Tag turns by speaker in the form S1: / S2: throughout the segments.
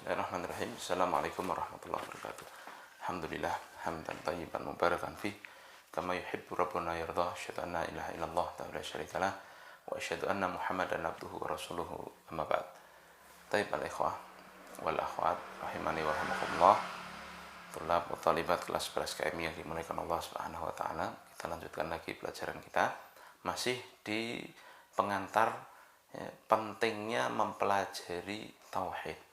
S1: Bismillahirrahmanirrahim. Assalamualaikum warahmatullahi wabarakatuh. Alhamdulillah hamdan thayyiban mubarakan fih kama yuhibbu rabbuna yardah. Asyhadu an la ilaha illallah la syarikalah wa asyhadu anna Muhammadan abduhu wa rasuluhu. Amma ba'd. Tayyib al-ikhwah wal akhwat rahimani wa rahimakumullah. Tulab wa talibat kelas 11 KMI yang dimuliakan Allah Subhanahu wa taala. Kita lanjutkan lagi pelajaran kita masih di pengantar pentingnya mempelajari tauhid.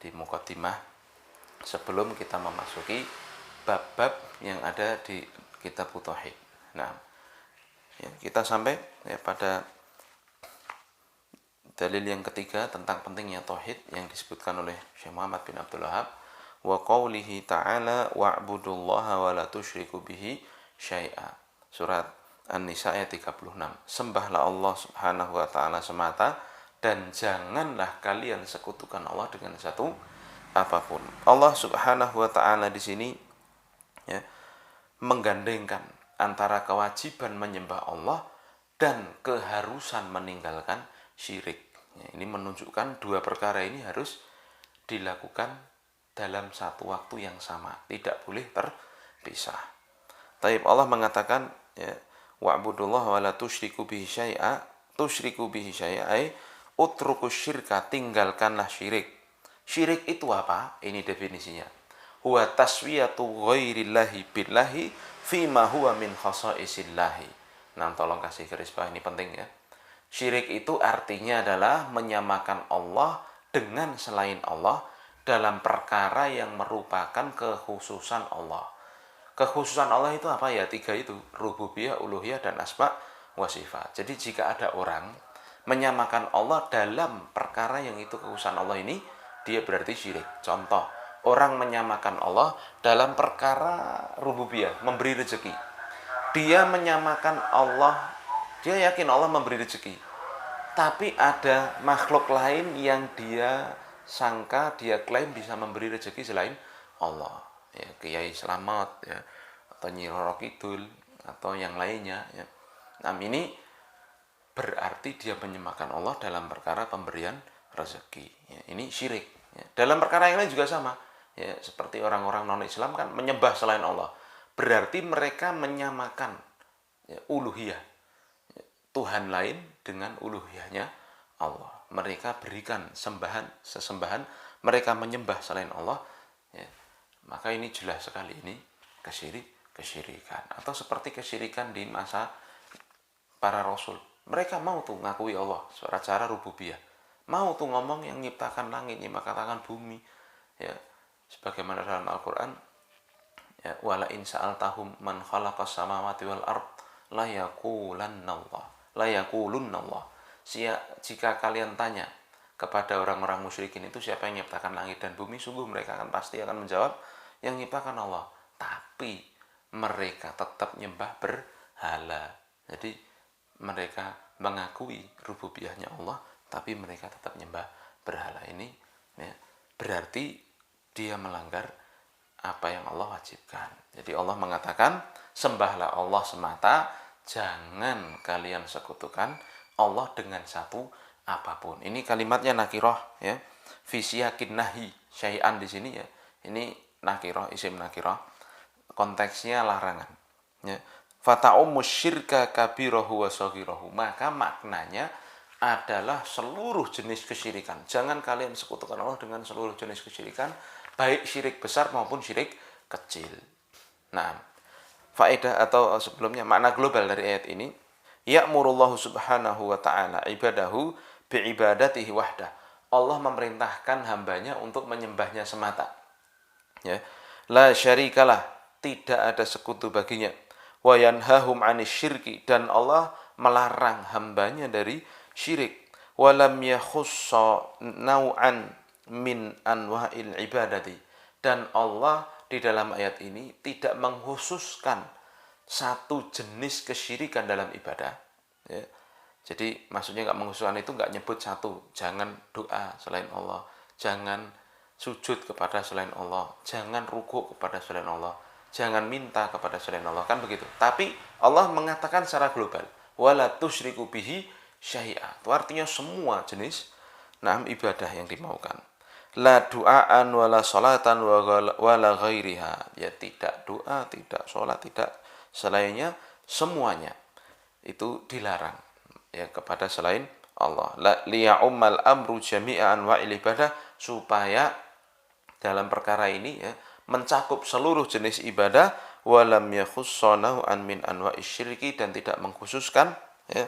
S1: Di muqaddimah sebelum kita memasuki bab-bab yang ada di kitab tauhid. Nah, kita sampai pada dalil yang ketiga tentang pentingnya tauhid yang disebutkan oleh Syekh Muhammad bin Abdul Wahab, wa qaulihi ta'ala wa'budullaha wa la tusyriku bihi syai'a. Surat An-Nisa ayat 36. Sembahlah Allah Subhanahu wa taala semata dan janganlah kalian sekutukan Allah dengan satu apapun. Allah Subhanahu wa taala di sini menggandengkan antara kewajiban menyembah Allah dan keharusan meninggalkan syirik. Ini menunjukkan dua perkara ini harus dilakukan dalam satu waktu yang sama, tidak boleh terpisah. Taib Allah mengatakan wa'budullaha wa la tusyriku bihi syai'a. Tusyriku bihi syai'a utrukus syirka, tinggalkanlah syirik. Syirik itu apa? Ini definisinya. Huwa taswiyatu ghairillahi billahi fima huwa min khasaisillahi. Nah, tolong kasih garis bawah, ini penting ya. Syirik itu artinya adalah menyamakan Allah dengan selain Allah dalam perkara yang merupakan kekhususan Allah. Kekhususan Allah itu apa ya? Tiga itu, rububiyah, uluhiyah, dan asma wa sifat. Jadi jika ada orang menyamakan Allah dalam perkara yang itu kekhususan Allah ini, dia berarti syirik. Contoh, orang menyamakan Allah dalam perkara rububiyah, memberi rezeki. Dia menyamakan Allah, dia yakin Allah memberi rezeki. Tapi ada makhluk lain yang dia sangka, dia klaim bisa memberi rezeki selain Allah. Ya, Kiai Slamet ya, atau Nyi Roro Kidul atau yang lainnya ya. Nah, ini berarti dia menyembahkan Allah dalam perkara pemberian rezeki. Ya, ini syirik. Ya, dalam perkara yang lain juga sama. Ya, seperti orang-orang non-Islam kan menyembah selain Allah. Berarti mereka menyamakan uluhiyah. Ya, Tuhan lain dengan uluhiyahnya Allah. Mereka berikan sesembahan. Mereka menyembah selain Allah. Ya, maka ini jelas sekali ini kesyirikan. Atau seperti kesyirikan di masa para rasul. Mereka mau tuh ngakui Allah secara cara rububiyah. Mau tuh ngomong yang nyiptakan langit, nyiptakan bumi. Ya, sebagaimana dalam Al-Qur'an, ya, wala in sa'altahum man khalaqas samawati wal ard la yaqulunallah. La yaqulunallah. Jika kalian tanya kepada orang-orang musyrikin itu siapa yang nyiptakan langit dan bumi, sungguh mereka pasti akan menjawab yang nyiptakan Allah. Tapi mereka tetap nyembah berhala. Jadi mereka mengakui rububiyahnya Allah, tapi mereka tetap nyembah berhala. Ini ya, berarti dia melanggar apa yang Allah wajibkan. Jadi Allah mengatakan, sembahlah Allah semata, jangan kalian sekutukan Allah dengan satu apapun. Ini kalimatnya nakirah ya. Fi siyakin nahi syai'an di sini ya. Ini nakirah, isim nakirah. Konteksnya larangan. Ya. Fata'ummu syirka kabirahu wa saghirahu. Maka maknanya adalah seluruh jenis kesyirikan. Jangan kalian sekutukan Allah dengan seluruh jenis kesyirikan, baik syirik besar maupun syirik kecil. Nah, faedah atau sebelumnya makna global dari ayat ini, ya'murullahu subhanahu wa ta'ala ibadahu bi'ibadatihi wahdah. Allah memerintahkan hambanya untuk menyembahnya semata. Ya. La syarikalah, tidak ada sekutu baginya. Wa yanhahum 'anis syirki, dan Allah melarang hambanya dari syirik. Wa lam yakhussa nau'an min anwa'il ibadati, dan Allah di dalam ayat ini tidak mengkhususkan satu jenis kesyirikan dalam ibadah. Ya. Jadi maksudnya nggak mengkhususkan itu nggak nyebut satu, jangan doa selain Allah, jangan sujud kepada selain Allah, jangan rukuk kepada selain Allah, jangan minta kepada selain Allah, kan begitu. Tapi Allah mengatakan secara global, wala tusyriku bihi syai'a. Itu artinya semua jenis ibadah yang dimaukan. La du'aan wala salatan wala ghairiha. Ya tidak doa, tidak salat, tidak selainnya, semuanya itu dilarang ya kepada selain Allah. La liya'ummal amru jami'an wa ibadah, supaya dalam perkara ini ya mencakup seluruh jenis ibadah, walam yakhussanahu an min anwa'is syirki, dan tidak mengkhususkan ya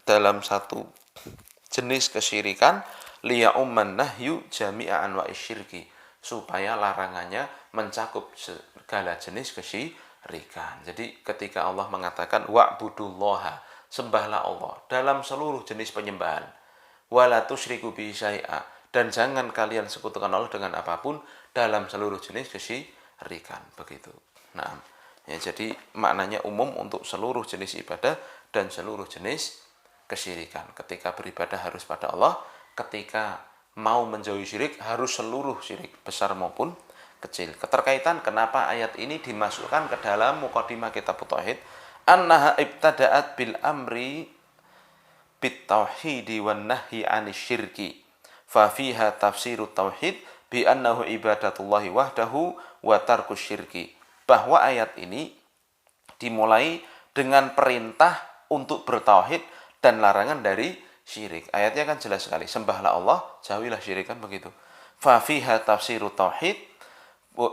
S1: dalam satu jenis kesyirikan, liya'umman nahyu jami'a anwa'is syirki, supaya larangannya mencakup segala jenis kesyirikan. Jadi ketika Allah mengatakan wa'budullaha, sembahlah Allah dalam seluruh jenis penyembahan, wala tusyriku bihi syai'a, dan jangan kalian sekutukan Allah dengan apapun dalam seluruh jenis kesyirikan. Begitu. Nah, ya, jadi maknanya umum untuk seluruh jenis ibadah dan seluruh jenis kesyirikan. Ketika beribadah harus pada Allah, ketika mau menjauhi syirik harus seluruh syirik, besar maupun kecil. Keterkaitan kenapa ayat ini dimasukkan ke dalam mukadimah kitab tauhid, annaha ibtada'at bil amri bit tauhidi wan nahyi 'anil syirki. Fa fiha tafsirut tauhid bi annahu ibadatullahi wahdahu wa tarkus syirki. Bahwa ayat ini dimulai dengan perintah untuk bertauhid dan larangan dari syirik. Ayatnya kan jelas sekali, sembahlah Allah, jauhilah syirik, kan begitu. Fa fiha tafsirut tauhid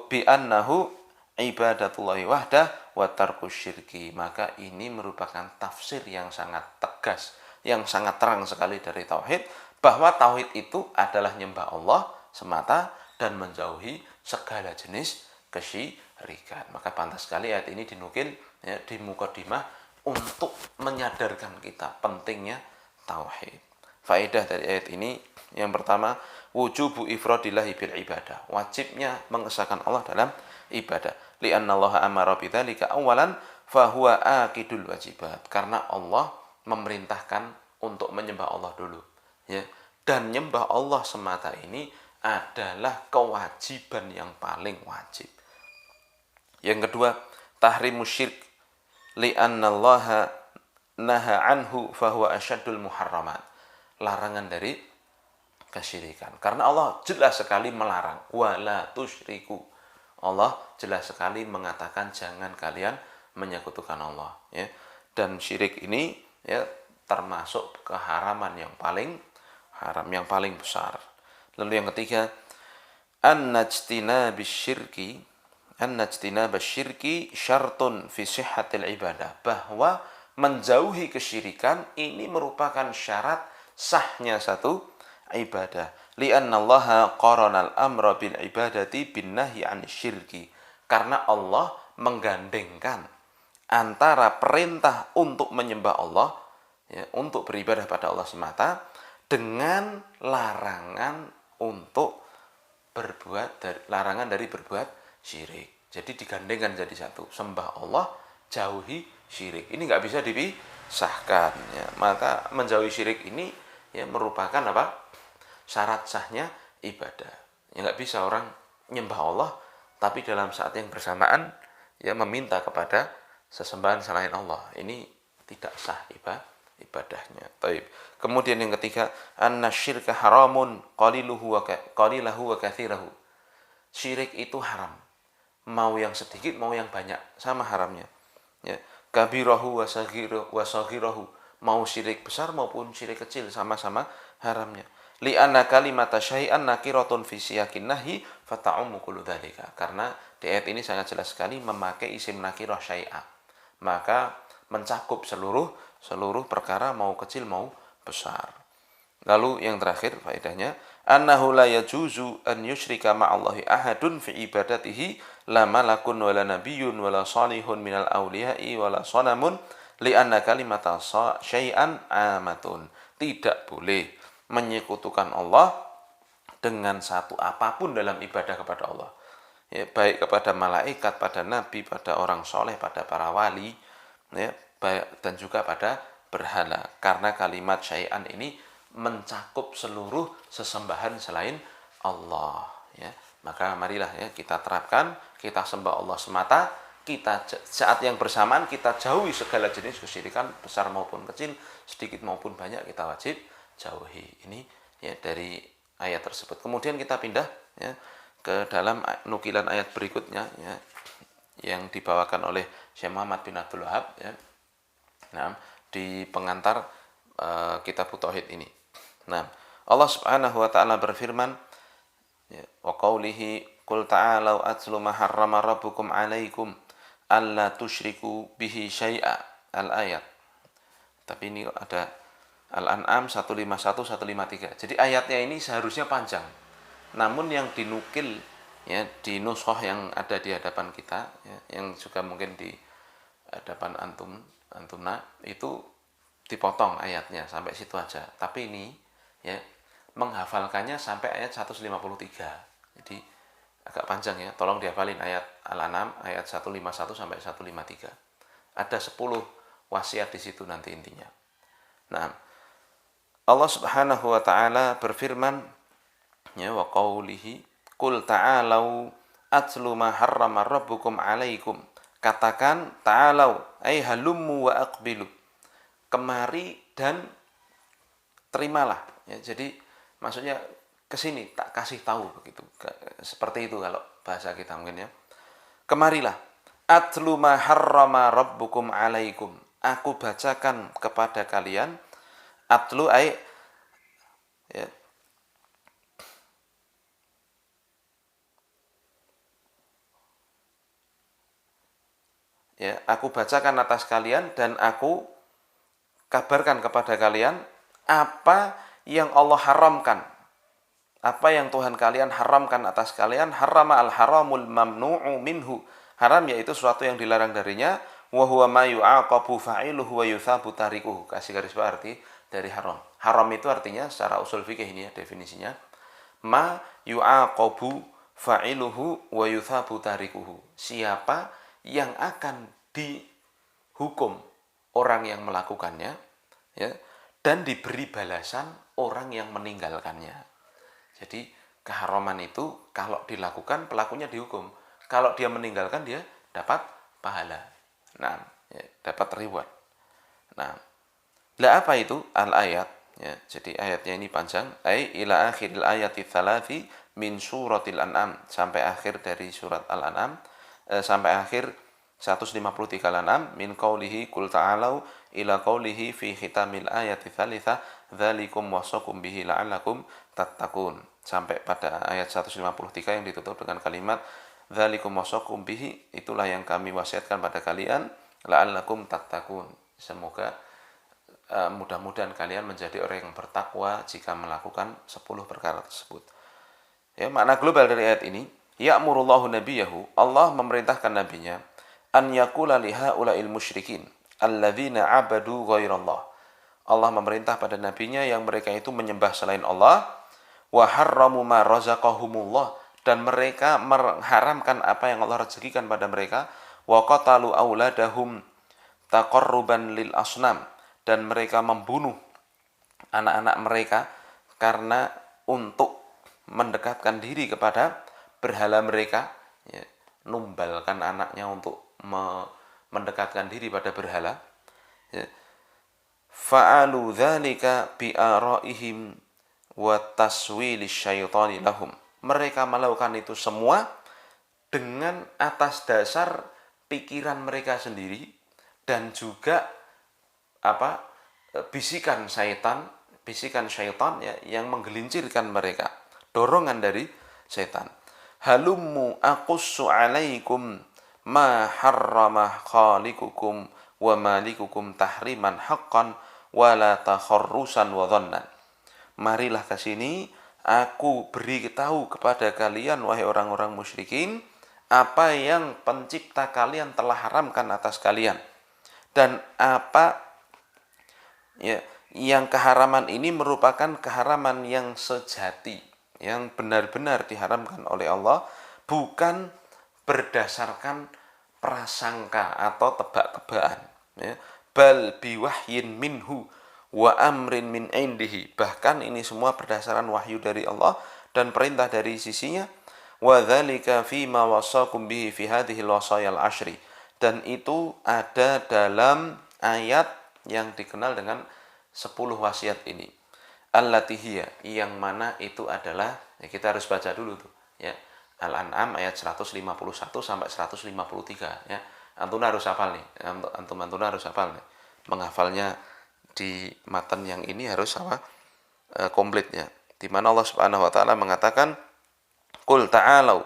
S1: bi annahu ibadatullahi wahdah wa tarkus syirki. Maka ini merupakan tafsir yang sangat tegas, yang sangat terang sekali dari tauhid, bahwa tauhid itu adalah nyembah Allah semata dan menjauhi segala jenis kesyirikan. Maka pantas sekali ayat ini dinukil ya, di mukadimah untuk menyadarkan kita pentingnya tauhid. Faedah dari ayat ini yang pertama, wujubu ifradillahi bil ibadah, wajibnya mengesahkan Allah dalam ibadah. Li'anna Allah amara bidzalika awalan fahuwa aqidul wajibat, karena Allah memerintahkan untuk menyembah Allah dulu ya, dan nyembah Allah semata ini adalah kewajiban yang paling wajib. Yang kedua, tahrimus syirk, li'anna Allah naha anhu fahuwa asyaddul muharramat, larangan dari kesyirikan, karena Allah jelas sekali melarang, wala tusyriku, Allah jelas sekali mengatakan jangan kalian menyekutukan Allah ya. Dan syirik ini ya termasuk keharaman yang paling haram, yang paling besar. Lalu yang ketiga, an-najtina bisyirki syartun fi sihhatil ibadah, bahwa menjauhi kesyirikan ini merupakan syarat sahnya satu ibadah. Li'anna Allah qarana al-amra bil ibadati bin nahyi 'anil syirki, karena Allah menggandengkan antara perintah untuk menyembah Allah ya, untuk beribadah pada Allah semata, dengan larangan untuk larangan dari berbuat syirik. Jadi digandengkan jadi satu, sembah Allah, jauhi syirik. Ini nggak bisa dipisahkan ya. Maka menjauhi syirik ini ya merupakan apa? Syarat sahnya ibadah. Ya nggak bisa orang nyembah Allah tapi dalam saat yang bersamaan ya meminta kepada sesembahan selain Allah. Ini tidak sah ibadahnya. Taib. Kemudian yang ketiga, annasyirka haramun qaliluhu wa katsirahu. Syirik itu haram. Mau yang sedikit mau yang banyak sama haramnya. Ya, kabirahu wa saghirahu. Mau syirik besar maupun syirik kecil sama-sama haramnya. Li'anna kalimata syai'an nakiratun fi siyakin nahyi fata'ummu kullu dzalika. Karena di ayat ini sangat jelas sekali memakai isim nakirah syai'a. Maka mencakup seluruh perkara, mau kecil mau besar. Lalu yang terakhir faedahnya, annahu la yajuzu an yusyrika ma'allahi ahadun fi ibadatihi la malakun wala nabiyyun wala salihun minal awliya'i wala sanamun li'anna kalimata syai'an amatun. Tidak boleh menyekutukan Allah dengan satu apapun dalam ibadah kepada Allah ya, baik kepada malaikat, pada nabi, pada orang soleh, pada para wali ya, dan juga pada berhala, karena kalimat syai'an ini mencakup seluruh sesembahan selain Allah ya. Maka marilah ya kita terapkan, kita sembah Allah semata, kita saat yang bersamaan kita jauhi segala jenis kesyirikan besar maupun kecil, sedikit maupun banyak, kita wajib jauhi. Ini ya dari ayat tersebut. Kemudian kita pindah ya ke dalam nukilan ayat berikutnya ya, yang dibawakan oleh Syekh Muhammad bin Abdul Wahab ya. Nah, di pengantar kitab Tauhid ini. Nah, Allah Subhanahu wa taala berfirman ya, wa qaulihi qul ta'alau atlu ma harrama rabbukum 'alaikum alla tusyriku bihi syai'a al-ayat. Tapi ini ada Al-An'am 151 153. Jadi ayatnya ini seharusnya panjang. Namun yang dinukil ya di nuskhah yang ada di hadapan kita ya, yang juga mungkin di hadapan antumna itu dipotong ayatnya sampai situ aja. Tapi ini ya menghafalkannya sampai ayat 153. Jadi agak panjang ya. Tolong dihafalin ayat Al-An'am ayat 151 sampai 153. Ada 10 wasiat di situ nanti intinya. Nah, Allah Subhanahu wa taala berfirman ya wa qaulihi qul ta'alau atlu ma harrama rabbukum 'alaikum. Katakan ta'alau ai halummu wa aqbilu. Kemari dan terimalah ya. Jadi maksudnya ke sini tak kasih tahu begitu. Seperti itu kalau bahasa kita mungkin ya. Kemarilah atlu ma harrama rabbukum 'alaikum. Aku bacakan kepada kalian atlu ay ya, ya aku bacakan atas kalian dan aku kabarkan kepada kalian apa yang Allah haramkan, apa yang Tuhan kalian haramkan atas kalian. Harama al-haramul mamnu'u minhu. Haram yaitu sesuatu yang dilarang darinya. Wa huwa ma yu'aqabu fa'iluhu wa yuthabu tarikuhu. Kasih garis bawah arti dari haram. Haram itu artinya secara usul fikih ini ya definisinya. Ma yu'aqabu fa'iluhu wa yuthabu tarikuhu. Siapa yang akan dihukum orang yang melakukannya ya, dan diberi balasan orang yang meninggalkannya. Jadi keharaman itu kalau dilakukan pelakunya dihukum. Kalau dia meninggalkan dia dapat pahala. Nah, ya, dapat reward. Nah, lah apa itu al-ayat? Ya, jadi ayatnya ini panjang. Ai ila akhiril ayati tsalathi min suratil an'am, sampai akhir dari surat Al-An'am, sampai akhir 153 Al-An'am, min qaulihi qul ta'alau ila qaulihi fi khitamil ayati tsalitsa dzalikum wasaqum bihi la'allakum tattaqun, sampai pada ayat 153 yang ditutup dengan kalimat dzalikum wasaqum bihi, itulah yang kami wasiatkan pada kalian, la'allakum tattaqun, semoga mudah-mudahan kalian menjadi orang yang bertakwa jika melakukan 10 perkara tersebut. Ya, makna global dari ayat ini, ya'murullahu nabiyahu, Allah memerintahkan nabinya, an yaqula liha ulail musyrikin alladzina abadu ghairallah. Allah memerintah pada nabinya yang mereka itu menyembah selain Allah, wa harramu ma razaqahumullah, dan mereka mengharamkan apa yang Allah rezekikan pada mereka, wa qatalu auladahum taqarruban lil asnam, dan mereka membunuh anak-anak mereka karena untuk mendekatkan diri kepada berhala mereka ya, numbalkan anaknya untuk mendekatkan diri pada berhala ya. Fa'alu dzalika bi'araihim wa taswilis syaitani lahum. Mereka melakukan itu semua dengan atas dasar pikiran mereka sendiri dan juga bisikan syaitan ya, yang menggelincirkan mereka, dorongan dari syaitan. Halummu aqussu alaikum ma harrama khaliqukum wa malikukum tahriman haqqan wa la takharrusan wa dhannan. Marilah ke sini, aku beritahu kepada kalian wahai orang-orang musyrikin apa yang pencipta kalian telah haramkan atas kalian, dan apa ya, yang keharaman ini merupakan keharaman yang sejati, yang benar-benar diharamkan oleh Allah, bukan berdasarkan prasangka atau tebak-tebakan ya. Bal biwahyin minhu wa amrin min indihi, bahkan ini semua berdasarkan wahyu dari Allah dan perintah dari sisinya. Wa dzalika fima wasakum bihi fi hadhil wasayal ashri, dan itu ada dalam ayat yang dikenal dengan 10 wasiat ini. allati hiya, yang mana itu adalah, ya kita harus baca dulu tuh ya. Al-An'am ayat 151 sampai 153 ya. Antuna harus hafal nih. Antuna harus hafal nih. Menghafalnya di matan yang ini harus apa? Komplitnya. Di mana Allah Subhanahu wa taala mengatakan, "Qul ta'alau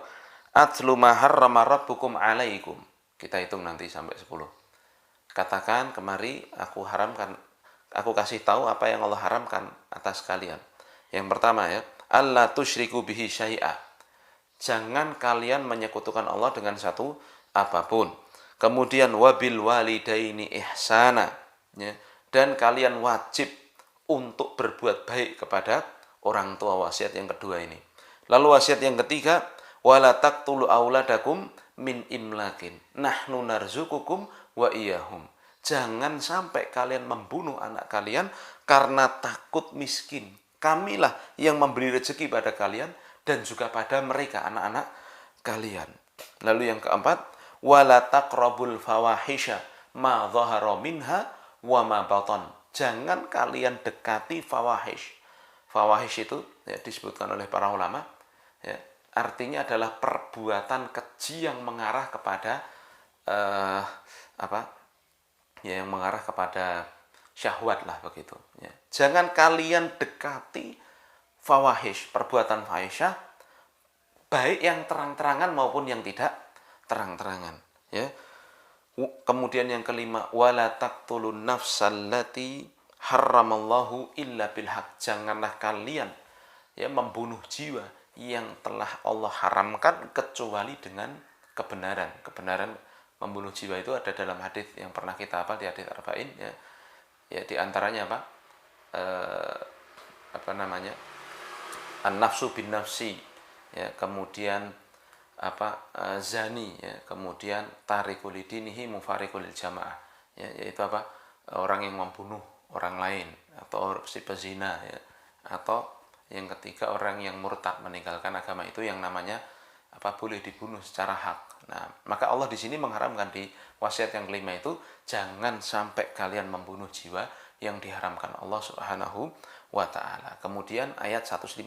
S1: atlu ma harrama rabbukum 'alaikum." Kita hitung nanti sampai 10. Katakan, kemari aku kasih tahu apa yang Allah haramkan atas kalian. Yang pertama ya, alla tusyriku bihi syai'a. Jangan kalian menyekutukan Allah dengan satu apapun. Kemudian wabil walidaini ihsana, ya. Dan kalian wajib untuk berbuat baik kepada orang tua, wasiat yang kedua ini. Lalu wasiat yang ketiga, wala taqtulu auladakum min imlakin nahnu narzukukum wa iyahum. Jangan sampai kalian membunuh anak kalian karena takut miskin. Kamilah yang memberi rezeki pada kalian dan juga pada mereka, anak-anak kalian. Lalu yang keempat, wala taqrabul fawahisha ma dhahara minha wa ma batan. Jangan kalian dekati fawahish. Fawahish itu ya, disebutkan oleh para ulama ya, artinya adalah perbuatan keji yang mengarah kepada yang mengarah kepada syahwat lah begitu ya. Jangan kalian dekati fawahish, perbuatan fahisyah, baik yang terang-terangan maupun yang tidak terang-terangan ya. Kemudian yang kelima, wala taqtulun nafsallati harramallahu illa bilhaq. Janganlah kalian ya membunuh jiwa yang telah Allah haramkan kecuali dengan kebenaran. Kebenaran membunuh jiwa itu ada dalam hadis yang pernah kita hafal di hadis arba'in ya. Ya di antaranya an-nafsu bin nafsi ya, kemudian zani ya, kemudian tarikul dinihi mufarikul jamaah ya, yaitu orang yang membunuh orang lain atau si pezina ya, atau yang ketiga orang yang murtad meninggalkan agama itu yang namanya boleh dibunuh secara hak. Nah, maka Allah di sini mengharamkan di wasiat yang kelima itu, jangan sampai kalian membunuh jiwa yang diharamkan Allah Subhanahu wa taala. Kemudian ayat 151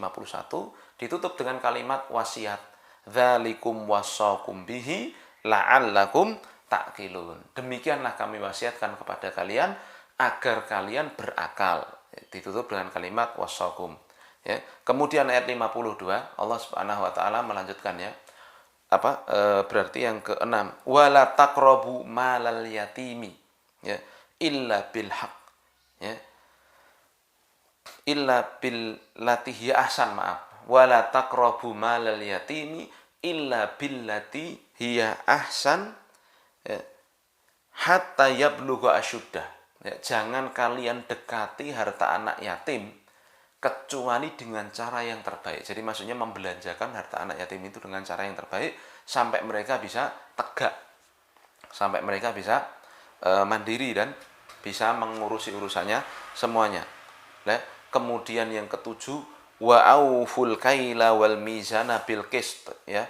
S1: ditutup dengan kalimat wasiat, dzalikum wasaqum bihi la'allakum ta'qilun. Demikianlah kami wasiatkan kepada kalian agar kalian berakal. Ditutup dengan kalimat wasaqum. Ya. Kemudian ayat 52 Allah Subhanahu wa taala melanjutkan ya. Berarti yang keenam, wala taqrabu malal yatimi ya illa bil haq ya. Illa bil lati hiya ahsan, wala taqrabu malal yatimi illa billati hiya ahsan ya, hatta yablugha asyuddah ya. Jangan kalian dekati harta anak yatim kecuali dengan cara yang terbaik. Jadi maksudnya membelanjakan harta anak yatim itu dengan cara yang terbaik sampai mereka bisa tegak, sampai mereka bisa mandiri dan bisa mengurusi urusannya semuanya. Kemudian yang ketujuh, wa auful kaila wal mizana bil qist ya.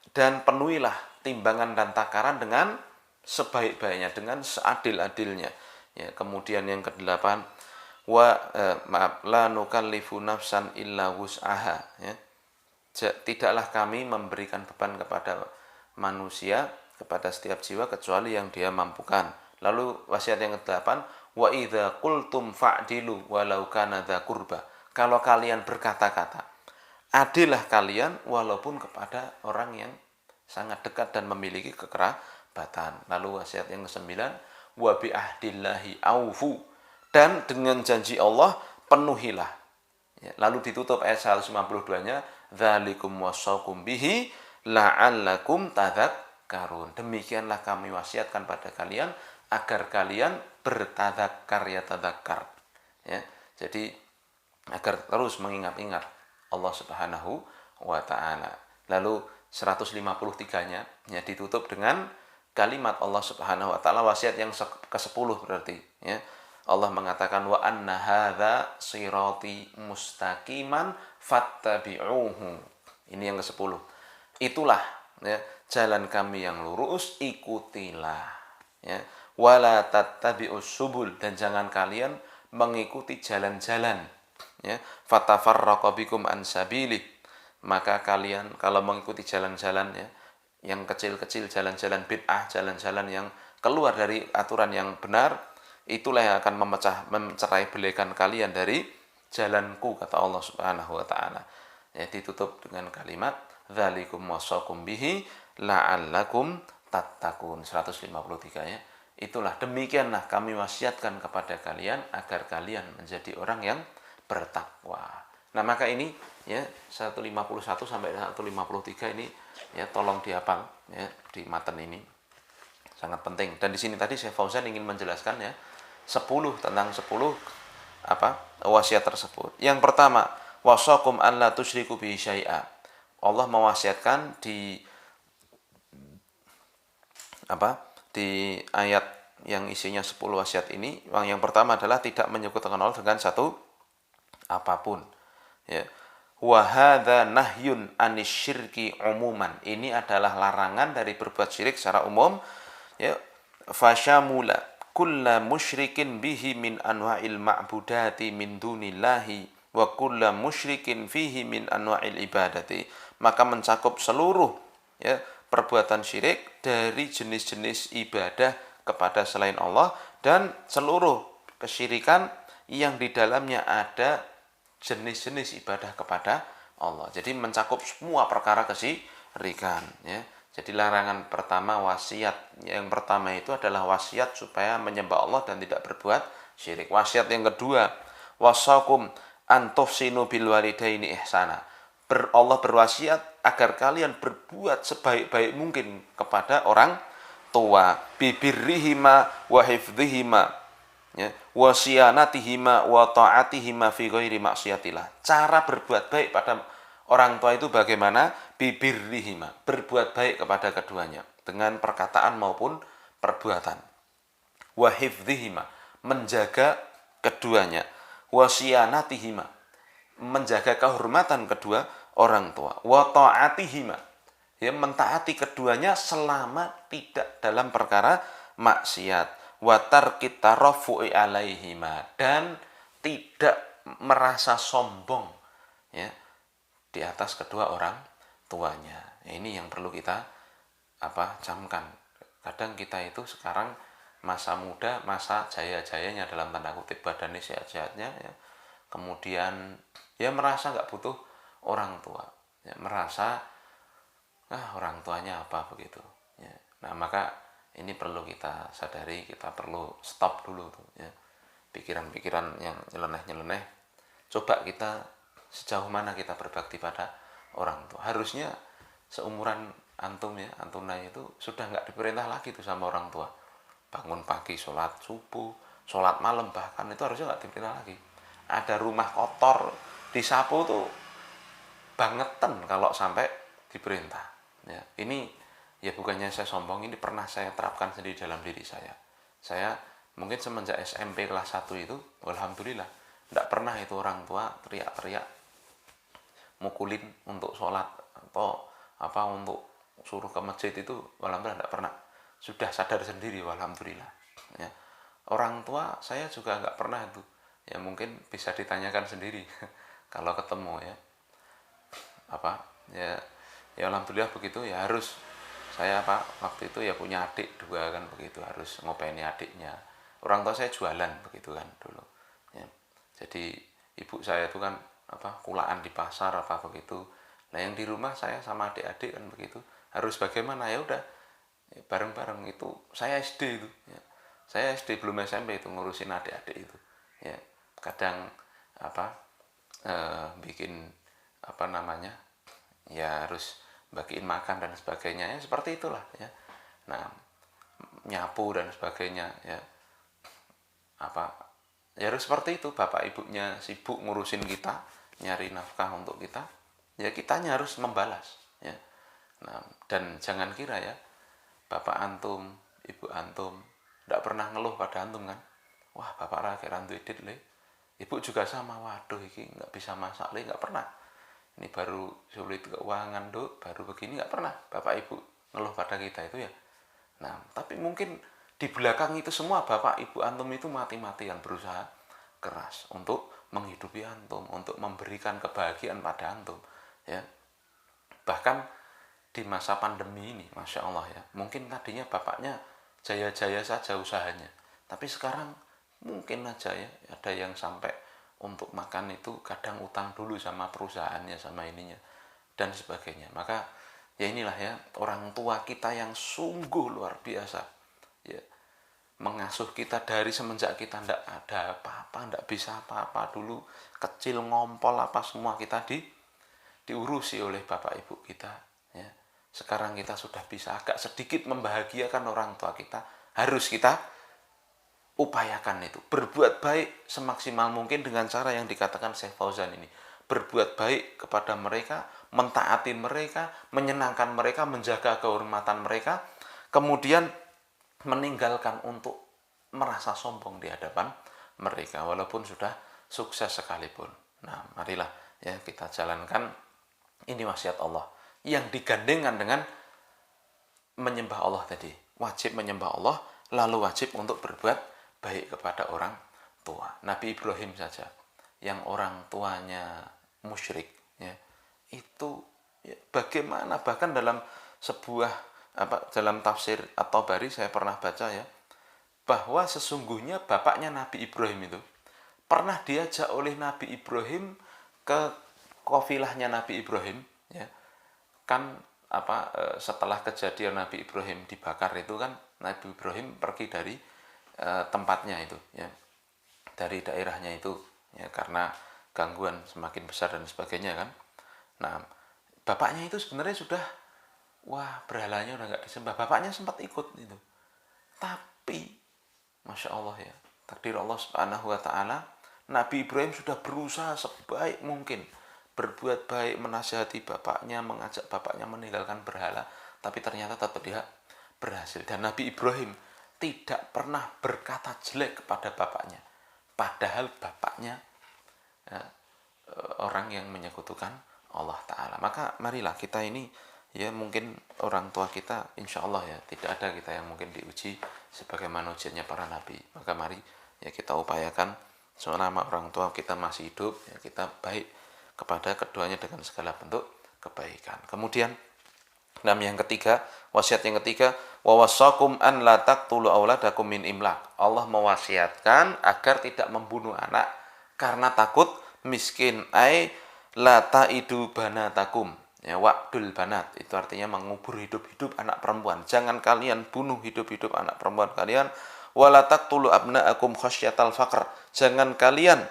S1: Dan penuhilah timbangan dan takaran dengan sebaik-baiknya, dengan seadil-adilnya. Ya, kemudian yang kedelapan, la nukallifu nafsan illa wus'aha ya. Tidaklah kami memberikan beban kepada manusia, kepada setiap jiwa kecuali yang dia mampukan. Lalu wasiat yang ke-8, wa idza qultum fa'dilu walau kana dza qurba. Kalau kalian berkata-kata, adillah kalian walaupun kepada orang yang sangat dekat dan memiliki kekerabatan. Lalu wasiat yang ke-9, wa bi ahdillahi aufu. Dan dengan janji Allah penuhilah. Ya, lalu ditutup ayat 152-nya, dzalikum wasaqum bihi la'allakum tadzakkarun. Demikianlah kami wasiatkan pada kalian agar kalian bertadzakkar ya tadzakkar. Ya, jadi agar terus mengingat-ingat Allah Subhanahu wa taala. Lalu 153-nya ya ditutup dengan kalimat Allah Subhanahu wa taala, wasiat yang ke-10 berarti ya. Allah mengatakan, wa anna hadza sirati mustaqiman fattabi'uhu. Ini yang ke-10. Itulah ya, jalan kami yang lurus, ikutilah ya. Wala tattabi'us subul, dan jangan kalian mengikuti jalan-jalan, ya, fatafarraqa bikum an sabili, maka kalian kalau mengikuti jalan-jalan, ya, yang kecil-kecil, jalan-jalan bid'ah, jalan-jalan yang keluar dari aturan yang benar, itulah yang akan mencerai belaikan kalian dari jalanku, kata Allah Subhanahu wa taala. Ya, ditutup dengan kalimat dzalikum wasaqum bihi la'allakum tattaqun, 153, ya. Itulah, demikianlah kami wasiatkan kepada kalian agar kalian menjadi orang yang bertakwa. Nah, maka ini, ya, 151 sampai 153 ini, ya, tolong dihafal, ya, di matan ini. Sangat penting. Dan di sini tadi Syekh Fauzan ingin menjelaskan, ya, 10 tentang 10 wasiat tersebut. Yang pertama, wasakum an la tusyriku bihi syai'a. Allah mewasiatkan di di ayat yang isinya 10 wasiat ini. Yang pertama adalah tidak menyekutukan Allah dengan satu apapun, ya. Wa hadza nahyun anisyirki umuman. Ini adalah larangan dari berbuat syirik secara umum, ya. Fasyamula kulla musyrikin bihi min anwa'il ma'budati min dunillahi wa kulla musyrikin fihi min anwa'il ibadati. Maka mencakup seluruh, ya, perbuatan syirik dari jenis-jenis ibadah kepada selain Allah dan seluruh kesyirikan yang di dalamnya ada jenis-jenis ibadah kepada Allah. Jadi mencakup semua perkara kesyirikan, ya. Jadi larangan pertama, wasiat yang pertama itu adalah wasiat supaya menyembah Allah dan tidak berbuat syirik. Wasiat yang kedua, wasakum antuhsinu bil walidaini ihsana. Allah berwasiat agar kalian berbuat sebaik-baik mungkin kepada orang tua, bibirrihima wa hifdzihima, ya, wa siyanatihima wa ta'atihima fi ghairi maksiatillah. Cara berbuat baik pada orang tua itu bagaimana? Bibirrihima, berbuat baik kepada keduanya dengan perkataan maupun perbuatan. Wa hifdzihima, menjaga keduanya. Wa siyanatihima, menjaga kehormatan kedua orang tua. Wa ta'atihima, ya, mentaati keduanya selama tidak dalam perkara maksiat. Wa tarkit tarafu'i alaihima, dan tidak merasa sombong, ya, di atas kedua orang tuanya. Ini yang perlu kita camkan. Kadang kita itu sekarang masa muda, masa jaya-jayanya dalam tanda kutip, badannya sehat-sehatnya, ya. Kemudian, ya, merasa nggak butuh orang tua, ya, merasa orang tuanya apa begitu, ya. Nah, maka ini perlu kita sadari, kita perlu stop dulu tuh, ya, pikiran-pikiran yang nyeleneh-nyeleneh. Coba kita sejauh mana kita berbakti pada orang tua. Harusnya seumuran antum, ya, antuna itu sudah nggak diperintah lagi tuh sama orang tua. Bangun pagi, sholat subuh, sholat malam bahkan itu harusnya nggak diperintah lagi. Ada rumah kotor disapu tuh bangetan kalau sampai diperintah, ya. Ini, ya, bukannya saya sombong, ini pernah saya terapkan sendiri dalam diri saya. Saya mungkin semenjak SMP kelas 1 itu, alhamdulillah, tidak pernah itu orang tua teriak-teriak mukulin untuk sholat atau untuk suruh ke masjid, itu alhamdulillah tidak pernah. Sudah sadar sendiri, alhamdulillah, ya. Orang tua saya juga nggak pernah itu, ya, mungkin bisa ditanyakan sendiri kalau ketemu, ya, ya alhamdulillah begitu, ya. Harus saya waktu itu, ya, punya adik 2 kan begitu, harus ngopeni adiknya. Orang tua saya jualan begitu kan dulu, ya. Jadi ibu saya itu kan kulaan di pasar begitu. Nah, yang di rumah saya sama adik-adik kan begitu, harus bagaimana, ya udah, ya, bareng-bareng. Itu saya SD itu, ya. Saya SD belum SMP itu ngurusin adik-adik itu, ya. Kadang bikin ya, harus bagiin makan dan sebagainya, ya, seperti itulah, ya. Nah, nyapu dan sebagainya, ya, ya harus seperti itu. Bapak ibunya sibuk ngurusin kita, nyari nafkah untuk kita, ya, kitanya harus membalas, ya. Nah, dan jangan kira, ya, bapak antum, ibu antum tidak pernah ngeluh pada antum kan. Wah, bapak rakyat rantu edit le, ibu juga sama, waduh iki nggak bisa masak le, nggak pernah. Ini baru sulit keuangan, Dok, baru begini, nggak pernah bapak ibu ngeluh pada kita itu, ya. Nah, tapi mungkin di belakang itu semua bapak ibu antum itu mati-matian berusaha keras untuk menghidupi antum, untuk memberikan kebahagiaan pada antum, ya. Bahkan di masa pandemi ini, masya Allah ya, mungkin tadinya bapaknya jaya-jaya saja usahanya, tapi sekarang mungkin aja ya ada yang sampai untuk makan itu kadang utang dulu sama perusahaannya, sama ininya dan sebagainya. Maka ya inilah ya, orang tua kita yang sungguh luar biasa ya, mengasuh kita dari semenjak kita ndak ada apa-apa, ndak bisa apa-apa, dulu kecil ngompol apa semua kita diurusi oleh bapak ibu kita ya. Sekarang kita sudah bisa agak sedikit membahagiakan orang tua kita, harus kita upayakan itu, berbuat baik semaksimal mungkin dengan cara yang dikatakan Syekh Fauzan ini. Berbuat baik kepada mereka, mentaati mereka, menyenangkan mereka, menjaga kehormatan mereka, kemudian meninggalkan untuk merasa sombong di hadapan mereka walaupun sudah sukses sekalipun. Nah, marilah ya kita jalankan ini wasiat Allah yang digandengkan dengan menyembah Allah tadi. Wajib menyembah Allah, lalu wajib untuk berbuat baik kepada orang tua. Nabi Ibrahim saja yang orang tuanya musyrik ya, itu ya, bagaimana bahkan dalam sebuah dalam tafsir At-Tabari saya pernah baca ya, bahwa sesungguhnya bapaknya Nabi Ibrahim itu pernah diajak oleh Nabi Ibrahim ke kafilahnya Nabi Ibrahim ya. Kan setelah kejadian Nabi Ibrahim dibakar itu kan Nabi Ibrahim pergi dari tempatnya itu ya, dari daerahnya itu ya, karena gangguan semakin besar dan sebagainya kan. Nah, bapaknya itu sebenarnya sudah berhalanya udah nggak disembah, bapaknya sempat ikut itu, tapi masya Allah ya, takdir Allah Subhanahu Wa Taala, Nabi Ibrahim sudah berusaha sebaik mungkin berbuat baik, menasihati bapaknya, mengajak bapaknya meninggalkan berhala, tapi ternyata tetap dia berhasil. Dan Nabi Ibrahim tidak pernah berkata jelek kepada bapaknya, padahal bapaknya ya, orang yang menyekutukan Allah Ta'ala. Maka marilah kita ini ya, mungkin orang tua kita insya Allah ya, tidak ada kita yang mungkin diuji sebagaimana ujiannya para nabi. Maka mari ya kita upayakan selama orang tua kita masih hidup ya, kita baik kepada keduanya dengan segala bentuk kebaikan. Kemudian yang ketiga, wasiat yang ketiga, wa wasakum an la taqtulu auladakum min imlaq. Allah mewasiatkan agar tidak membunuh anak karena takut miskin, ai la taidu banatakum. Ya, wa'dul banat itu artinya mengubur hidup-hidup anak perempuan. Jangan kalian bunuh hidup-hidup anak perempuan kalian. Wala taqtulu abna'akum khasyatal faqr. Jangan kalian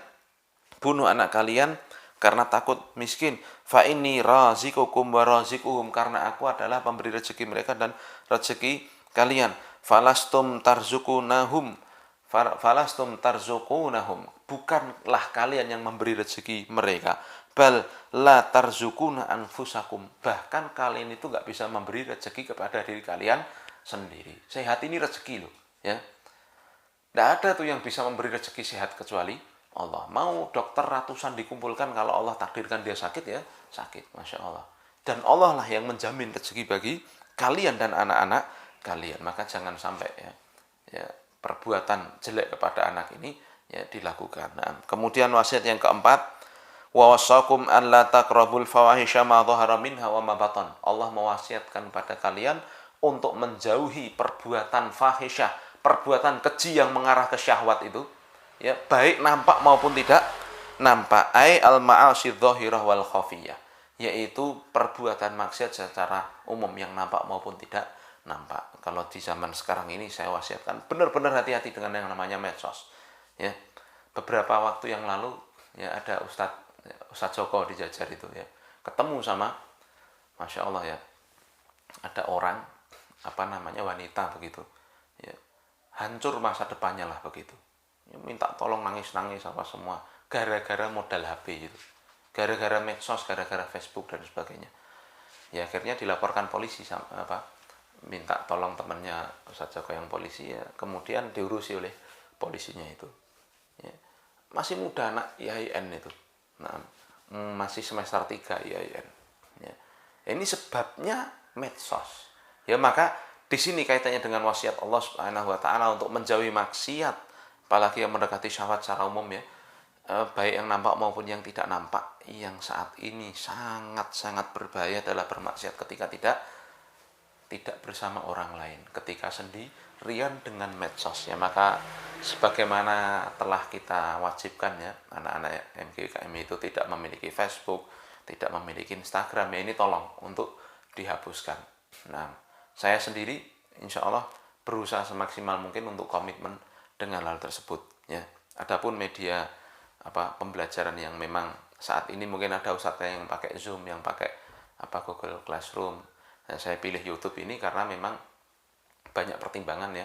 S1: bunuh anak kalian karena takut miskin. Fa inni razikukum wa razikuhum, karena aku adalah pemberi rezeki mereka dan rezeki kalian. Falastum tarzukunahum, bukanlah kalian yang memberi rezeki mereka. Bal la tarzukuna anfusakum, bahkan kalian itu nggak bisa memberi rezeki kepada diri kalian sendiri. Sehat ini rezeki loh ya. Tidak ada tuh yang bisa memberi rezeki sehat kecuali Allah. Mau dokter ratusan dikumpulkan, kalau Allah takdirkan dia sakit ya sakit, masya Allah. Dan Allah lah yang menjamin rezeki bagi kalian dan anak-anak kalian. Maka jangan sampai ya perbuatan jelek kepada anak ini ya dilakukan. Nah, kemudian wasiat yang keempat, wa wasakum an la taqrabul fawahisha ma dhahara minha wa ma batan. Allah mewasiatkan pada kalian untuk menjauhi perbuatan fahisyah, perbuatan keji yang mengarah ke syahwat itu. Ya, baik nampak maupun tidak nampak, ai al ma'asyidh dhahirah wal khafiyah, yaitu perbuatan maksiat secara umum yang nampak maupun tidak nampak. Kalau di zaman sekarang ini saya wasiatkan benar-benar hati-hati dengan yang namanya medsos. Ya, beberapa waktu yang lalu ya ada Ustadz Joko di Jajar itu ya, ketemu sama, masya Allah ya, ada orang wanita begitu ya, hancur masa depannya lah begitu. Minta tolong nangis-nangis apa semua gara-gara modal HP itu, gara-gara medsos, gara-gara Facebook dan sebagainya. Ya akhirnya dilaporkan polisi minta tolong temannya Ustaz Joko yang polisi ya, kemudian diurusi oleh polisinya itu ya. Masih muda, anak IAIN itu, nah, masih semester 3 IAIN ya. Ini sebabnya medsos ya. Maka di sini kaitannya dengan wasiat Allah Subhanahu Wa Taala untuk menjauhi maksiat, apalagi yang mendekati syahwat secara umum ya. baik yang nampak maupun yang tidak nampak, yang saat ini sangat-sangat berbahaya adalah bermaksiat ketika tidak bersama orang lain, ketika sendirian dengan medsos ya. Maka sebagaimana telah kita wajibkan ya, anak-anak MGKM itu tidak memiliki Facebook, tidak memiliki Instagram ya, ini tolong untuk dihapuskan. Nah, saya sendiri insya Allah berusaha semaksimal mungkin untuk komitmen dengan hal tersebut ya. Adapun media pembelajaran yang memang saat ini mungkin ada ustadz yang pakai Zoom, yang pakai Google Classroom. Nah, saya pilih YouTube ini karena memang banyak pertimbangan ya,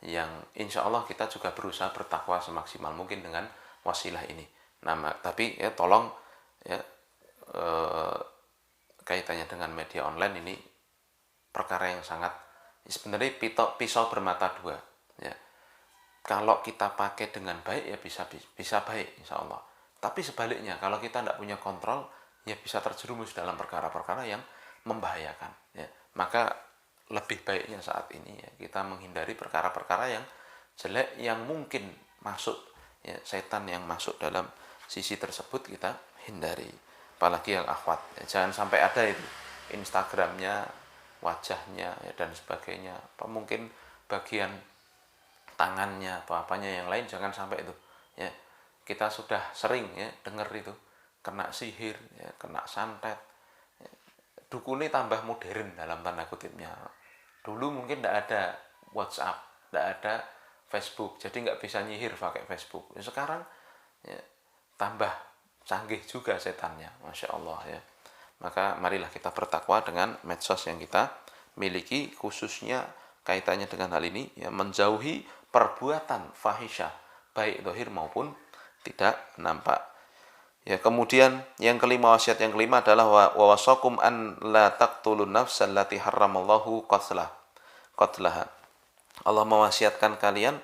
S1: yang insya Allah kita juga berusaha bertakwa semaksimal mungkin dengan wasilah ini. Nah, tapi ya tolong ya, kaitannya dengan media online ini perkara yang sangat sebenarnya pisau bermata dua ya. Kalau kita pakai dengan baik ya bisa baik insya Allah. Tapi sebaliknya kalau kita tidak punya kontrol ya bisa terjerumus dalam perkara-perkara yang membahayakan ya. Maka lebih baiknya saat ini ya kita menghindari perkara-perkara yang jelek yang mungkin masuk ya, setan yang masuk dalam sisi tersebut kita hindari. Apalagi yang akhwat ya, jangan sampai ada itu Instagramnya, wajahnya ya, dan sebagainya, mungkin bagian tangannya apanya yang lain, jangan sampai itu ya. Kita sudah sering ya dengar itu kena sihir ya, kena santet ya. Dukunnya tambah modern dalam tanda kutipnya. Dulu mungkin tidak ada WhatsApp, tidak ada Facebook, jadi nggak bisa nyihir pakai Facebook ya. Sekarang ya, tambah canggih juga setannya, Masya Allah ya. Maka marilah kita bertakwa dengan medsos yang kita miliki, khususnya kaitannya dengan hal ini ya, menjauhi perbuatan fahisyah baik zahir maupun tidak nampak ya. Kemudian yang kelima, wasiat yang kelima adalah wa wasakum an la taqtulun nafsal lati harramallahu qatlaha. Allah mewasiatkan kalian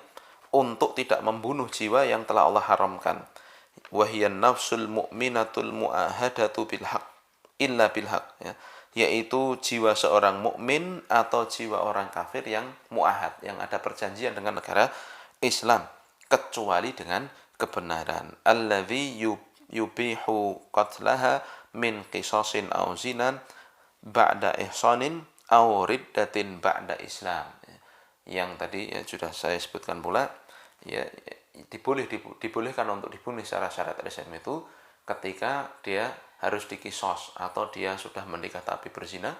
S1: untuk tidak membunuh jiwa yang telah Allah haramkan. Wahiyan nafsul mu'minatul mu'ahadatu bil haq illa bil haq ya, yaitu jiwa seorang mukmin atau jiwa orang kafir yang mu'ahad, yang ada perjanjian dengan negara Islam kecuali dengan kebenaran. Allazi yubihu qatlaha min qisasin aw zinan ba'da ihsanin aw riddatin ba'da Islam. Yang tadi ya sudah saya sebutkan pula ya, dibolehkan untuk dibunuh secara syariat Islam itu ketika dia harus dikisos atau dia sudah menikah tapi berzina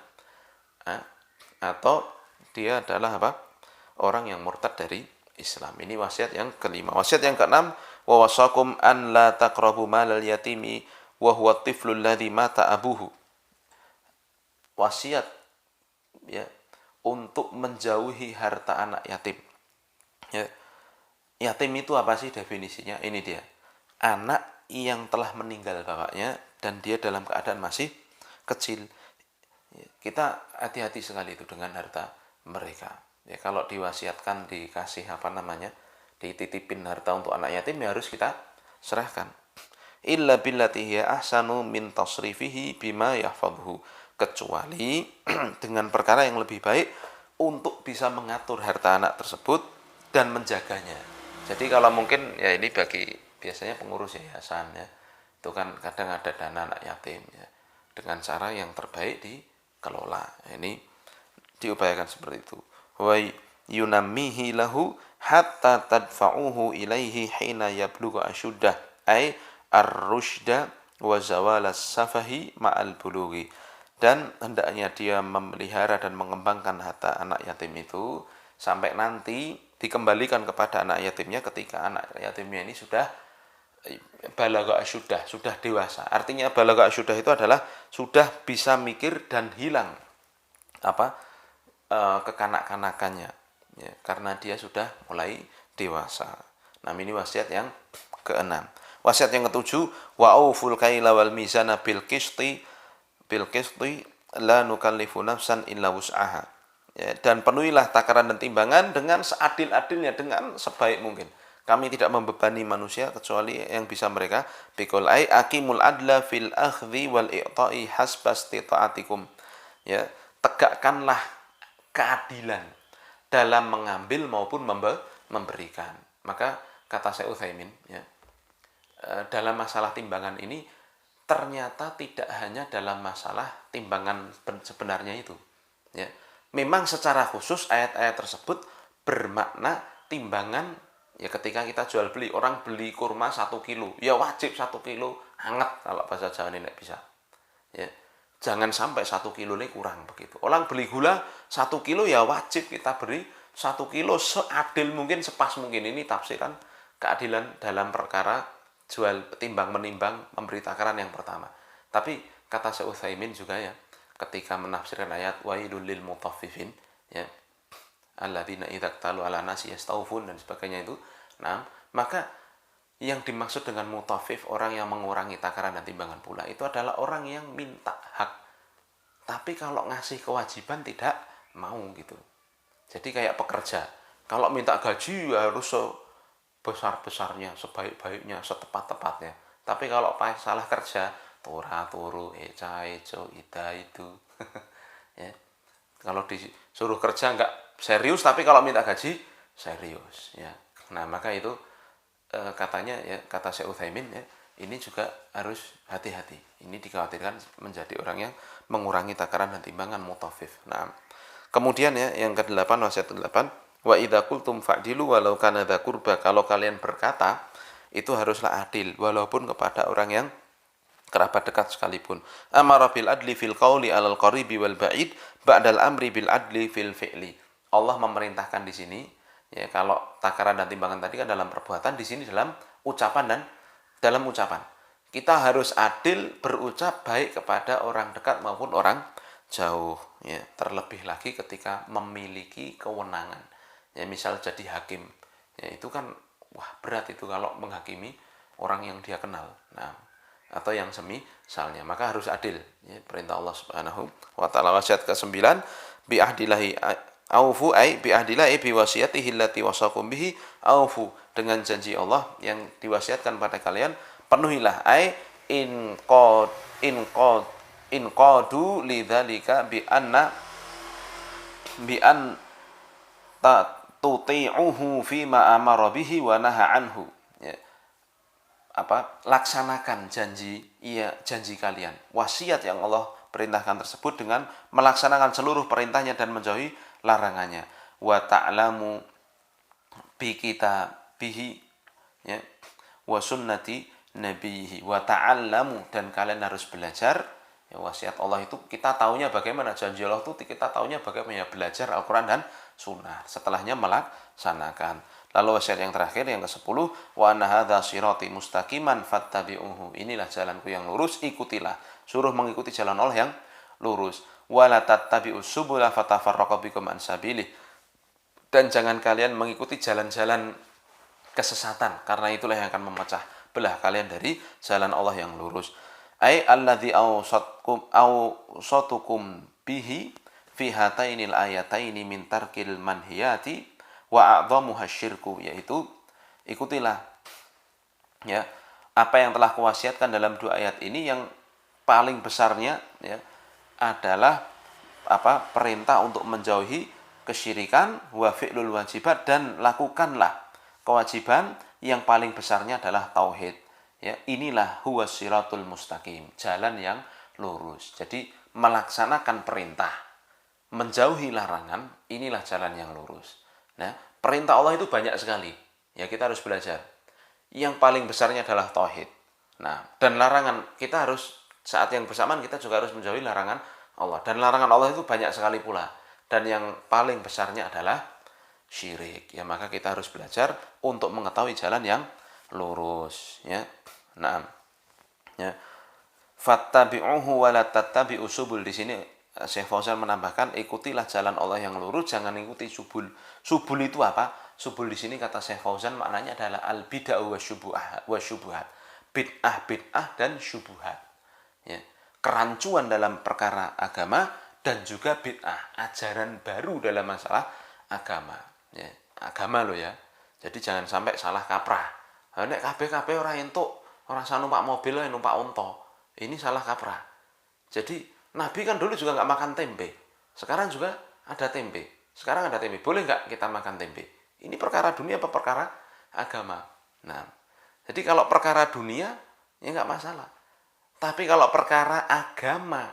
S1: atau dia adalah orang yang murtad dari Islam. Ini wasiat yang kelima. Wasiat yang keenam, wa wasakum an la taqrabu malal yatimi wa huwa tiflul ladzi mata abuhu. Wasiat ya untuk menjauhi harta anak yatim. Ya. Yatim itu apa sih definisinya? Ini dia. Anak yang telah meninggal bapaknya dan dia dalam keadaan masih kecil. Kita hati-hati sekali itu dengan harta mereka. Ya, kalau diwasiatkan dikasih dititipin harta untuk anak yatim ya harus kita serahkan. Illa billati hiya ahsanu min tasrifihi bima yahfadhu. Kecuali dengan perkara yang lebih baik untuk bisa mengatur harta anak tersebut dan menjaganya. Jadi kalau mungkin ya ini bagi biasanya pengurus yayasan ya, itu kan kadang ada dana anak yatim ya, dengan cara yang terbaik dikelola. Ini diupayakan seperti itu. Wa yunammihi lahu hatta tadfa'uhu ilaihi hina yablugha ashuddah ay ar-rusyda wa zawala safahi ma'al bulughi. Dan hendaknya dia memelihara dan mengembangkan harta anak yatim itu sampai nanti dikembalikan kepada anak yatimnya ketika anak yatimnya ini sudah balagha asyuddah, sudah dewasa. Artinya balagha asyuddah itu adalah sudah bisa mikir dan hilang kekanak-kanakannya ya, karena dia sudah mulai dewasa. Nah, ini wasiat yang keenam. Wasiat yang ketujuh, wa auful kaila wal mizana bil qisti la nukallifu nafsan illa wus'aha. Ya, dan penuhilah takaran dan timbangan dengan seadil-adilnya, dengan sebaik mungkin. Kami tidak membebani manusia kecuali yang bisa mereka pikul. Ai aqimul adla fil akhdhi wal i'ta'i hasba istita'atikum. Ya, tegakkanlah keadilan dalam mengambil maupun memberikan. Maka kata Syekh Utsaimin ya, dalam masalah timbangan ini ternyata tidak hanya dalam masalah timbangan sebenarnya itu, ya. Memang secara khusus ayat-ayat tersebut bermakna timbangan, ya. Ketika kita jual beli, orang beli kurma 1 kilo, ya wajib 1 kilo hangat kalau bahasa Jawa ini bisa, ya. Jangan sampai 1 kilo ini kurang begitu. Orang beli gula 1 kilo, ya wajib kita beri 1 kilo seadil mungkin, sepas mungkin. Ini tafsiran keadilan dalam perkara jual timbang menimbang memberi takaran yang pertama. Tapi kata Syekh Utsaimin juga, ya, ketika menafsirkan ayat wailul lil mutaffifin, ya, alladzina idza talu ala nasi yastaufun dan sebagainya itu, nah, maka yang dimaksud dengan mutaffif, orang yang mengurangi takaran dan timbangan pula, itu adalah orang yang minta hak, tapi kalau ngasih kewajiban tidak mau gitu. Jadi kayak pekerja, kalau minta gaji ya harus sebesar-besarnya, sebaik-baiknya, setepat-tepatnya. Tapi kalau pas salah kerja, tura turu, eca eco, ida itu. Ya. Kalau disuruh kerja nggak serius, tapi kalau minta gaji serius, ya. Nah, maka itu katanya, ya, kata Syekh Utsaimin, ya, ini juga harus hati-hati. Ini dikhawatirkan menjadi orang yang mengurangi takaran dan timbangan, mutaffif. Nah, kemudian, ya, yang ke-8, wasiat ke-8, wa idza qultum fa'dilu walau kana dza qurba, kalau kalian berkata itu haruslah adil walaupun kepada orang yang kerabat dekat sekalipun. Amara bil adli fil qauli 'alal qaribi wal ba'id ba'dal amri bil adli fil fi'li. Allah memerintahkan di sini, ya, kalau takaran dan timbangan tadi kan dalam perbuatan, di sini dalam ucapan dan dalam ucapan. Kita harus adil berucap baik kepada orang dekat maupun orang jauh, ya. Terlebih lagi ketika memiliki kewenangan, ya, misal jadi hakim, ya, itu kan wah berat itu kalau menghakimi orang yang dia kenal, nah, atau yang semisalnya, maka harus adil, ya, perintah Allah Subhanahu wa taala. Wasiat ke-9, bi ahdillahi aufu ai bi ahdillahi bi wasiyatihi allati wasakum bihi aufu, dengan janji Allah yang diwasiatkan pada kalian penuhilah, ai in qadu lidzalika bi an tuti'uhu fima amara bihi wa naha anhu, ya. Laksanakan janji kalian, wasiat yang Allah perintahkan tersebut dengan melaksanakan seluruh perintahnya dan menjauhi larangannya. Wa ta'lamu bi kitabihi, ya, wa sunnati nabihi wa ta'allamu, dan kalian harus belajar, ya. Wasiat Allah itu kita taunya bagaimana, janji Allah itu kita taunya bagaimana, belajar Al-Quran dan Sunnah, setelahnya melaksanakan. Lalu wasiat yang terakhir, yang ke-10, wa anna hadza sirati mustaqiman fattabi'uhu, inilah jalanku yang lurus, ikutilah. Suruh mengikuti jalan Allah yang lurus. Wa la tattabi'us subula fatafarraqa bikum an sabilih, dan jangan kalian mengikuti jalan-jalan kesesatan, karena itulah yang akan memecah belah kalian dari jalan Allah yang lurus. Ai alladzi awsatukum bihi fi hatainil ayataini min tarkil manhiyati wa a'dhamuha syirku, yaitu ikutilah, ya, apa yang telah kuwasiatkan dalam dua ayat ini, yang paling besarnya, ya, adalah perintah untuk menjauhi kesyirikan, wa fi'lul wajibat, dan lakukanlah kewajiban, yang paling besarnya adalah tauhid, ya. Inilah huwas siratul mustaqim, jalan yang lurus. Jadi melaksanakan perintah, menjauhi larangan, inilah jalan yang lurus. Nah, perintah Allah itu banyak sekali, ya, kita harus belajar. Yang paling besarnya adalah tauhid. Nah, dan larangan, kita harus saat yang bersamaan kita juga harus menjauhi larangan Allah. Dan larangan Allah itu banyak sekali pula. Dan yang paling besarnya adalah syirik. Ya, maka kita harus belajar untuk mengetahui jalan yang lurus, ya. Nah, ya. Fattabi'uhu wa la tattabi'u subul, di sini Syekh Fauzan menambahkan, ikutilah jalan Allah yang lurus, jangan ikuti subul. Subul itu apa? Subul di sini kata Syekh Fauzan maknanya adalah al bid'ah wa syubuhat. Bid'ah dan syubuhat. Ya. Kerancuan dalam perkara agama dan juga bid'ah, ajaran baru dalam masalah agama. Ya. Agama loh, ya. Jadi jangan sampai salah kaprah. Nek kabeh ora entuk, ora usah numpak mobil, numpak unta. Ini salah kaprah. Jadi Nabi kan dulu juga nggak makan tempe. Sekarang juga ada tempe. Sekarang ada tempe. Boleh nggak kita makan tempe? Ini perkara dunia apa perkara agama? Nah, Jadi kalau perkara dunia ya nggak masalah. Tapi kalau perkara agama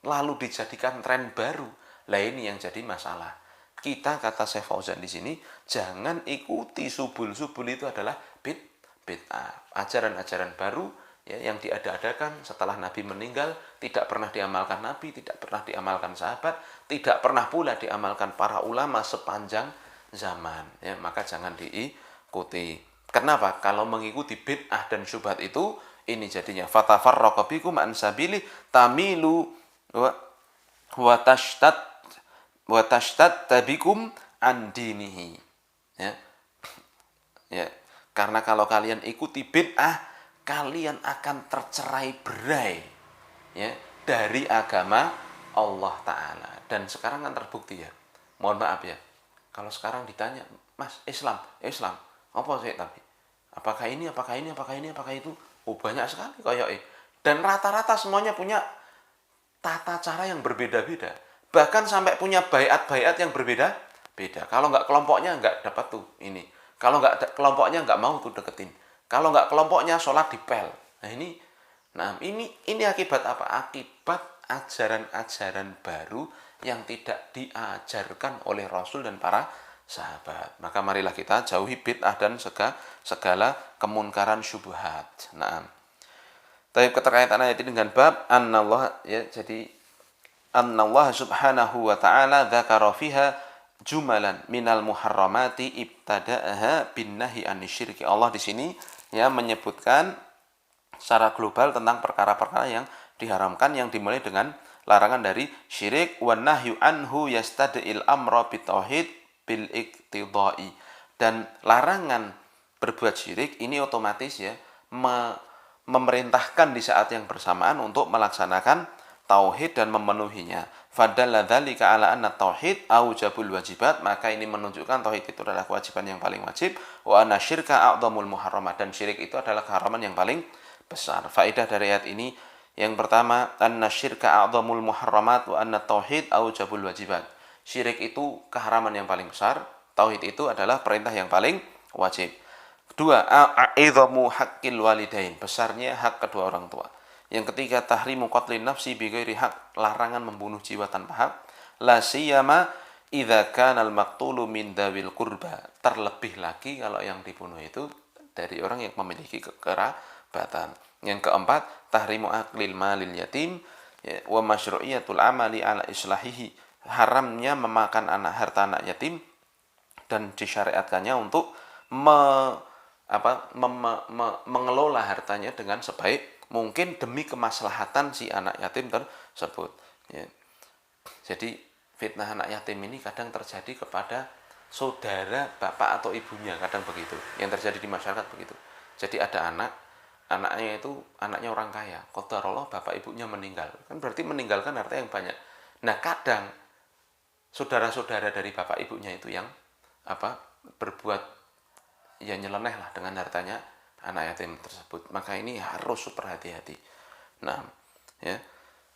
S1: lalu dijadikan tren baru, lah ini yang jadi masalah. Kita, kata Syekh Fauzan di sini, jangan ikuti subul-subul, itu adalah bid'ah. Ajaran-ajaran baru ya, yang diada-adakan setelah Nabi meninggal, tidak pernah diamalkan Nabi, tidak pernah diamalkan sahabat, tidak pernah pula diamalkan para ulama sepanjang zaman. Ya, maka jangan diikuti. Kenapa? Kalau mengikuti bid'ah dan syubhat itu, ini jadinya fatafarraqa bikum an sabili tamilu wa tabikum an dinihi. Ya. Ya. Karena kalau kalian ikuti bid'ah, kalian akan tercerai-berai ya dari agama Allah Ta'ala. Dan sekarang kan terbukti ya. Mohon maaf ya. Kalau sekarang ditanya, Mas, Islam, apa sih tapi? Apakah ini, apakah ini, apakah ini, apakah itu? Oh, banyak sekali kayaknya. Dan rata-rata semuanya punya tata cara yang berbeda-beda. Bahkan sampai punya baiat-baiat yang berbeda-beda. Kalau nggak kelompoknya nggak dapat tuh ini. Kalau nggak kelompoknya nggak mau tuh deketin. Kalau nggak kelompoknya sholat dipel. Nah ini akibat apa? Akibat ajaran-ajaran baru yang tidak diajarkan oleh Rasul dan para sahabat. Maka marilah kita jauhi bid'ah dan segala kemunkaran syubhat. Nah, tapi keterkaitan ayat ini dengan bab annallah ya, jadi annallah subhanahu wa ta'ala dzakara fiha jumalan minal muharramati ibtada'aha bin nahi anisyirki. Allah di sini ya menyebutkan secara global tentang perkara-perkara yang diharamkan, yang dimulai dengan larangan dari syirik, wan nahyu anhu yastad'il amra bitauhid bil iktidai. Dan larangan berbuat syirik ini otomatis ya memerintahkan di saat yang bersamaan untuk melaksanakan tauhid dan memenuhinya. Fadalla dzalika ala anna tauhid aujabul wajibat, maka ini menunjukkan tauhid itu adalah kewajiban yang paling wajib, wa anna syirka a'dhamul muharramat, dan syirik itu adalah keharaman yang paling besar. Faedah dari ayat ini yang pertama, anna syirka a'dhamul muharramat wa anna tauhid aujabul wajibat. Syirik itu keharaman yang paling besar, tauhid itu adalah perintah yang paling wajib. Kedua, a'idhamu haqqil walidain, besarnya hak kedua orang tua. Yang ketiga, tahrimu qatlin nafsi bighairi haq, larangan membunuh jiwa tanpa hak. La siyama idza kana al-maqtulu min dzawil qurba, terlebih lagi kalau yang dibunuh itu dari orang yang memiliki kekerabatan. Yang keempat, tahrimu aklil malil yatim wa masyru'iyatul amali ala islahihi, haramnya memakan harta anak yatim dan disyariatkannya untuk mengelola hartanya dengan sebaik mungkin demi kemaslahatan si anak yatim tersebut. Ya. Jadi fitnah anak yatim ini kadang terjadi kepada saudara bapak atau ibunya, kadang begitu. Yang terjadi di masyarakat begitu. Jadi ada anaknya itu anaknya orang kaya, qadarullah bapak ibunya meninggal. Kan berarti meninggalkan harta yang banyak. Nah, kadang saudara-saudara dari bapak ibunya itu yang berbuat ya nyeleneh lah dengan hartanya anak yatim tersebut. Maka ini harus super hati-hati. Nah, ya.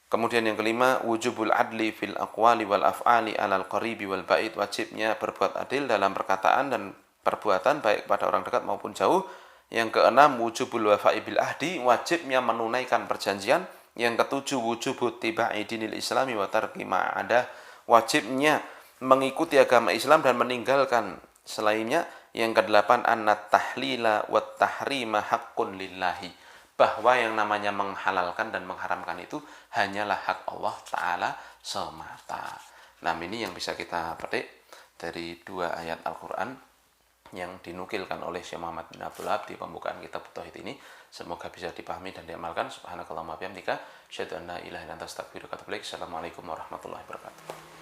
S1: Kemudian yang kelima, wujubul adli fil aqwali wal af'ali alal qaribi wal ba'id, wajibnya berbuat adil dalam perkataan dan perbuatan baik pada orang dekat maupun jauh. Yang keenam, wujubul wafa'i bil ahdi, wajibnya menunaikan perjanjian. Yang ketujuh, wujubut tiba'i dinil islami wa tarki ma'adah, wajibnya mengikuti agama Islam dan meninggalkan selainnya. Yang kedelapan, annat tahlila wat tahrima haqqun lillahi, bahwa yang namanya menghalalkan dan mengharamkan itu hanyalah hak Allah Ta'ala semata. Nah, ini yang bisa kita petik dari dua ayat Al-Quran yang dinukilkan oleh Syekh Muhammad bin Abdul Wahab di pembukaan kitab Tauhid ini. Semoga bisa dipahami dan diamalkan. Subhanakallahumma wa bihamdika, asyhadu an la ilaha illa anta astaghfiruka wa atubu ilaik. Assalamualaikum warahmatullahi wabarakatuh.